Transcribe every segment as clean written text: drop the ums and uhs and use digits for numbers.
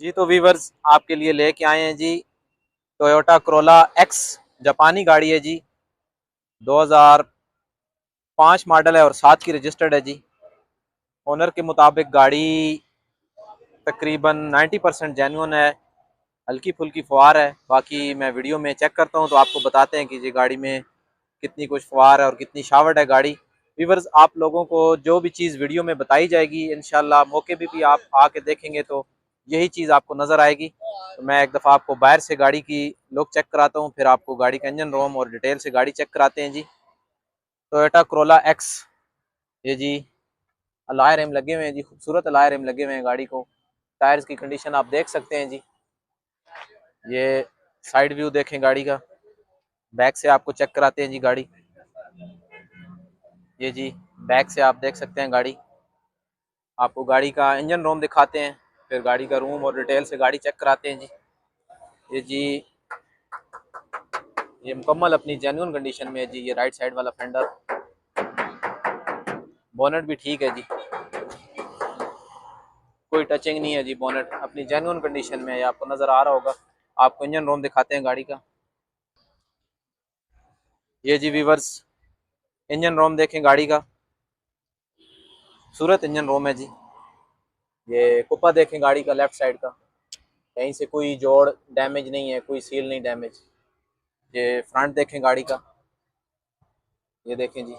जी तो वीवर्स आपके लिए लेके आए हैं जी टोयोटा क्रोला एक्स। जापानी गाड़ी है जी। 2005 मॉडल है और 7 की रजिस्टर्ड है जी। ओनर के मुताबिक गाड़ी तकरीबन 90% जेन्युइन है। हल्की फुल्की फुहार है, बाकी मैं वीडियो में चेक करता हूँ तो आपको बताते हैं कि ये गाड़ी में कितनी कुछ फुहार है और कितनी शावर्ड है गाड़ी। वीवर्स आप लोगों को जो भी चीज़ वीडियो में बताई जाएगी इंशाल्लाह मौके पे भी आप आके देखेंगे तो यही चीज़ आपको नज़र आएगी। तो मैं एक दफ़ा आपको बाहर से गाड़ी की लुक चेक कराता हूँ, फिर आपको गाड़ी का इंजन रोम और डिटेल से गाड़ी चेक कराते हैं जी। टोयोटा क्रोला एक्स ये जी। अलॉय रिम लगे हुए हैं जी, खूबसूरत अलॉय रिम लगे हुए हैं गाड़ी को। टायर्स की कंडीशन आप देख सकते हैं जी। ये साइड व्यू देखें गाड़ी का, बैक से आपको चेक कराते हैं जी गाड़ी। ये जी बैक से आप देख सकते हैं गाड़ी। आपको गाड़ी का इंजन रूम दिखाते हैं, फिर गाड़ी का रूम और डिटेल से गाड़ी चेक कराते हैं जी। ये जी ये मुकम्मल अपनी जेन्युइन कंडीशन में है जी। ये राइट साइड वाला फेंडर, बोनट भी ठीक है जी, कोई टचिंग नहीं है जी। बोनट अपनी जेन्युइन कंडीशन में है, आपको नज़र आ रहा होगा। आपको इंजन रूम दिखाते हैं गाड़ी का। ये जी वीवर्स इंजन रूम देखें गाड़ी का, खूबसूरत इंजन रूम है जी। ये कुप्पा देखें गाड़ी का लेफ्ट साइड का, कहीं से कोई जोड़ डैमेज नहीं है, कोई सील नहीं डैमेज। ये फ्रंट देखें गाड़ी का, ये देखें जी।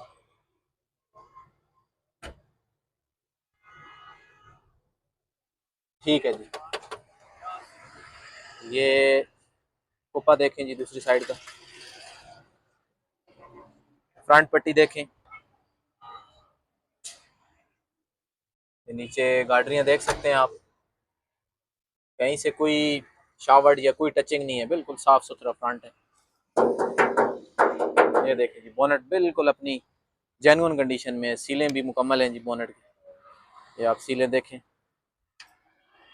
ठीक है जी। ये कुप्पा देखें जी दूसरी साइड का, फ्रंट पट्टी देखें। ये नीचे गाड़ियाँ देख सकते हैं आप, कहीं से कोई शावर्ड या कोई टचिंग नहीं है, बिल्कुल साफ सुथरा फ्रंट है। ये देखें जी बोनट बिल्कुल अपनी जेन्युइन कंडीशन में है, सीलें भी मुकम्मल हैं जी बोनट की। ये आप सीलें देखें,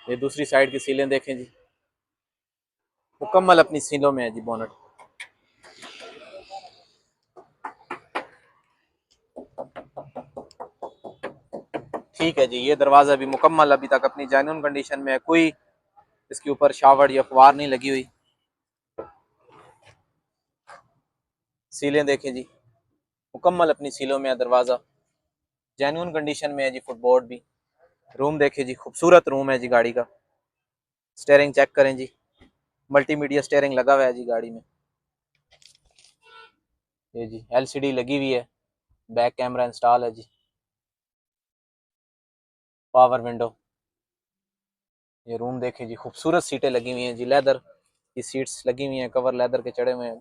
ये दूसरी साइड की सीलें देखें जी, मुकम्मल अपनी सीलों में है जी बोनट। ठीक है जी। ये दरवाज़ा भी मुकम्मल अभी तक अपनी जेन्युइन कंडीशन में है, कोई इसके ऊपर शावर्ड या फुहार नहीं लगी हुई। सीलें देखें जी, मुकम्मल अपनी सीलों में है दरवाज़ा, जेन्युइन कंडीशन में है जी। फुटबोर्ड भी। रूम देखें जी, खूबसूरत रूम है जी गाड़ी का। स्टेयरिंग चेक करें जी, मल्टीमीडिया स्टेयरिंग लगा हुआ है जी गाड़ी में। ये जी एलसीडी लगी हुई है, बैक कैमरा इंस्टॉल है जी। Power window. ये रूम देखें जी, खूबसूरत सीटें लगी हुई हैं जी, लेदर की सीट्स लगी हुई हैं, कवर लेदर के चढ़े हुए हैं,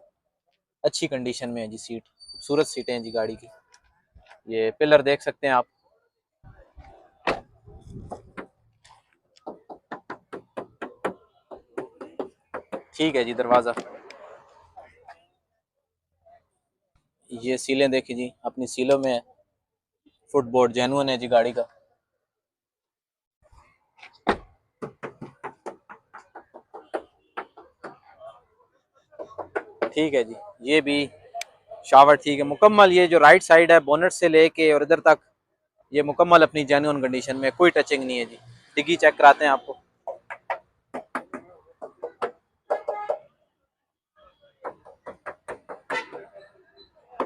अच्छी कंडीशन में है जी सीट। खूबसूरत सीटें हैं जी गाड़ी की। ये पिलर देख सकते हैं आप। ठीक है जी। दरवाज़ा, ये सीलें देखी जी, अपनी सीलों में है। फुटबोर्ड जेन्युइन है जी गाड़ी का। ठीक है जी। ये भी शावर ठीक है मुकम्मल। ये जो राइट साइड है बोनट से लेके और इधर तक, ये मुकम्मल अपनी जेन्युइन कंडीशन में, कोई टचिंग नहीं है जी। डिग्गी चेक कराते हैं आपको।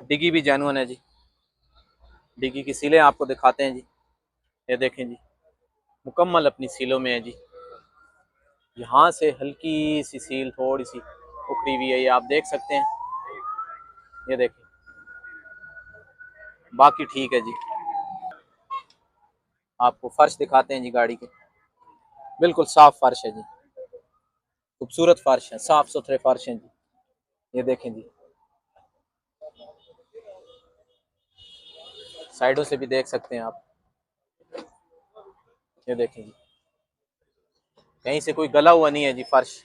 डिग्गी भी जेन्युइन है जी। डिग्गी की सीलें आपको दिखाते हैं जी। ये देखें जी, मुकम्मल अपनी सीलों में है जी। यहाँ से हल्की सी सील थोड़ी सी उखड़ी हुई है, ये आप देख सकते हैं। ये देखें, बाकी ठीक है जी। आपको फर्श दिखाते हैं जी गाड़ी के, बिल्कुल साफ फर्श है जी, खूबसूरत फर्श है, साफ सुथरे फर्श हैं जी। ये देखें जी, साइडों से भी देख सकते हैं आप। ये देखें जी, कहीं से कोई गला हुआ नहीं है जी फर्श।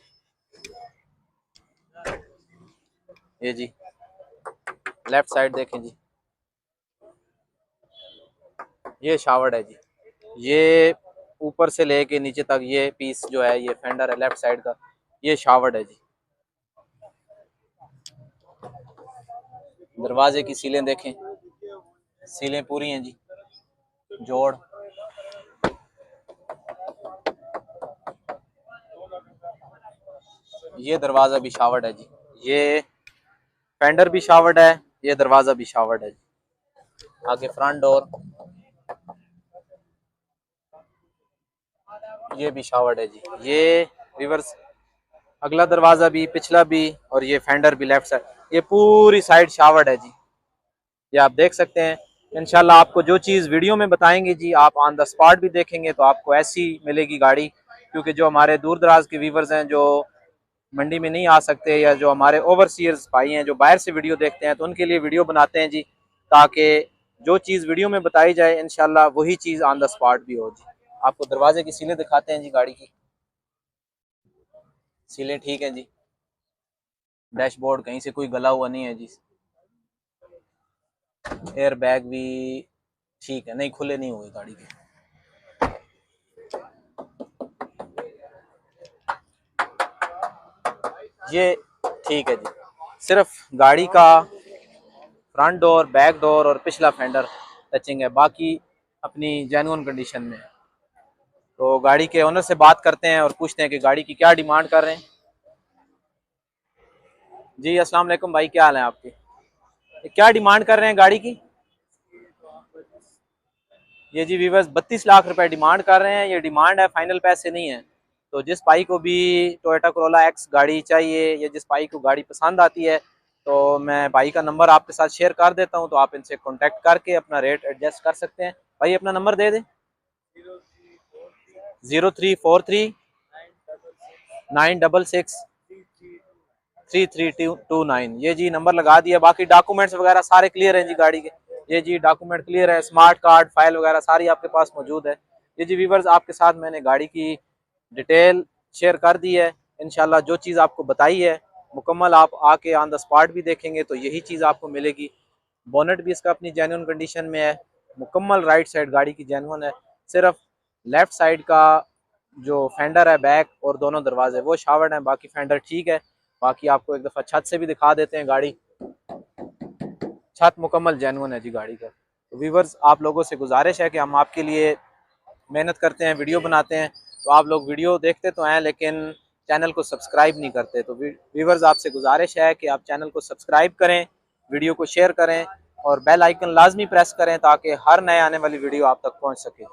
ये जी लेफ्ट साइड देखें जी, ये शावर्ड है जी। ये ऊपर से लेके नीचे तक ये पीस जो है, ये फेंडर है लेफ्ट साइड का, ये शावर्ड है जी। दरवाजे की सीलें देखें, सीलें पूरी हैं जी, जोड़। ये दरवाज़ा भी शावर्ड है जी, ये फेंडर भी शावर्ड है, ये दरवाज़ा भी शावर्ड है जी। आगे फ्रंट डोर, ये भी शावर्ड है जी। ये रिवर्स अगला दरवाज़ा भी, पिछला भी, और ये फेंडर भी लेफ्ट साइड, ये पूरी साइड शावर्ड है जी। ये आप देख सकते हैं। इंशाल्लाह आपको जो चीज़ वीडियो में बताएंगे जी, आप ऑन द स्पॉट भी देखेंगे तो आपको ऐसी मिलेगी गाड़ी। क्योंकि जो हमारे दूर दराज के व्यूवर्स हैं, जो मंडी में नहीं आ सकते, या जो हमारे ओवरसीयर्स भाई हैं जो बाहर से वीडियो देखते हैं, तो उनके लिए वीडियो बनाते हैं जी, ताकि जो चीज़ वीडियो में बताई जाए इंशाल्लाह वही चीज़ ऑन द स्पॉट भी हो जी। आपको दरवाजे की सीलें दिखाते हैं जी, गाड़ी की सीलें ठीक है जी। डैशबोर्ड कहीं से कोई गला हुआ नहीं है जी। एयर बैग भी ठीक है, नहीं खुले नहीं हुए गाड़ी के। ये ठीक है जी। सिर्फ गाड़ी का फ्रंट डोर, बैक डोर और पिछला फेंडर टचिंग है, बाकी अपनी जेन्युइन कंडीशन में है। तो गाड़ी के ओनर से बात करते हैं और पूछते हैं कि गाड़ी की क्या डिमांड कर रहे हैं। जी अस्सलाम वालेकुम भाई, क्या हाल है आपके? ये क्या डिमांड कर रहे हैं गाड़ी की? ये जी वीवर्स 32 लाख रुपए डिमांड कर रहे हैं। ये डिमांड है, फाइनल पैसे नहीं है। तो जिस भाई को भी टोयोटा कोरोला एक्स गाड़ी चाहिए, या जिस भाई को गाड़ी पसंद आती है, तो मैं भाई का नंबर आपके साथ शेयर कर देता हूँ, तो आप इनसे कांटेक्ट करके अपना रेट एडजस्ट कर सकते हैं। भाई अपना नंबर दे दें। 0343 966 3329। ये जी नंबर लगा दिया। बाकी डॉक्यूमेंट्स वगैरह सारे क्लियर हैं जी गाड़ी के। ये जी डॉक्यूमेंट क्लियर है, स्मार्ट कार्ड फाइल वगैरह सारी आपके पास मौजूद है। ये जी व्यूवर्स आपके साथ मैंने गाड़ी की डिटेल शेयर कर दी है। इंशाल्लाह जो चीज़ आपको बताई है मुकम्मल आप आके ऑन द स्पॉट भी देखेंगे तो यही चीज़ आपको मिलेगी। बोनट भी इसका अपनी जेन्युइन कंडीशन में है, मुकम्मल राइट साइड गाड़ी की जेन्युइन है। सिर्फ लेफ्ट साइड का जो फेंडर है बैक और दोनों दरवाजे वो शावर्ड हैं, बाकी फेंडर ठीक है। बाकी आपको एक दफ़ा छत से भी दिखा देते हैं गाड़ी, छत मुकम्मल जेन्युइन है जी गाड़ी का। तो व्यूवर्स आप लोगों से गुजारिश है कि हम आपके लिए मेहनत करते हैं, वीडियो बनाते हैं, तो आप लोग वीडियो देखते तो हैं लेकिन चैनल को सब्सक्राइब नहीं करते। तो व्यूवर्स आपसे गुजारिश है कि आप चैनल को सब्सक्राइब करें, वीडियो को शेयर करें और बेल आइकन लाजमी प्रेस करें ताकि हर नए आने वाली वीडियो आप तक पहुंच सके।